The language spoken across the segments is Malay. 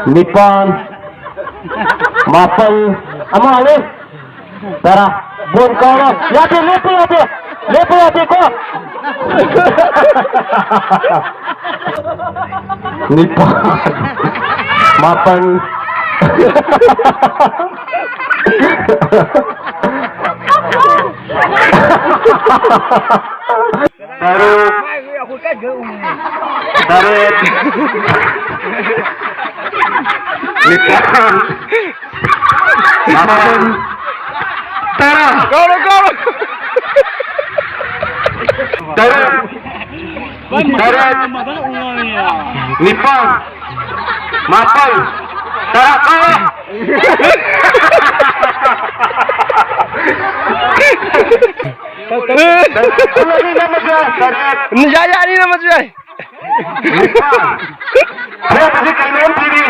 Nippon, Maple, amo alin? Tara, buon kolo. Yapi ko. Nippon, Maple. Tarik. Nippon, Maple. Tara. Go! Tarik. Nippon, Maple. Tara kolo. Jaya ni nama Jaya. Saya pasti kalian sini.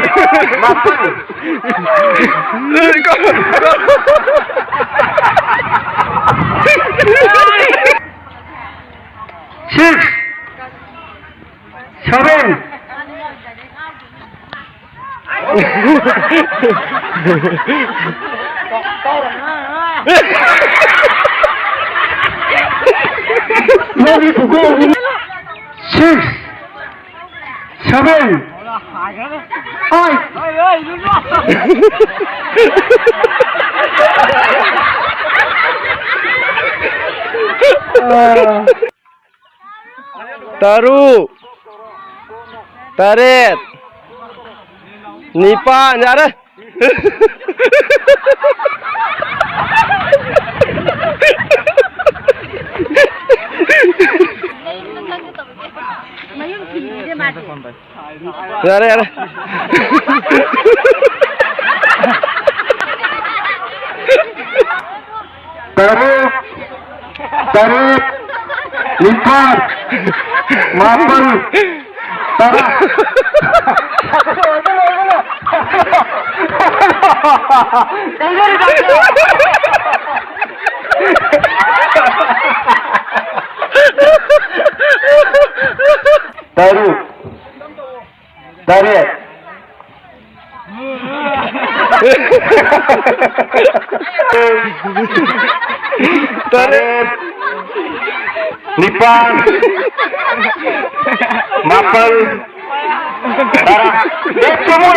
Maple. Six, seven. Six, seven, Taruh. Tarik. Nippon, ada. Ada. Tarik, Nippon, Maple, Tara. Tarik. Tarik. Nippon, Maple, Tara. Semua.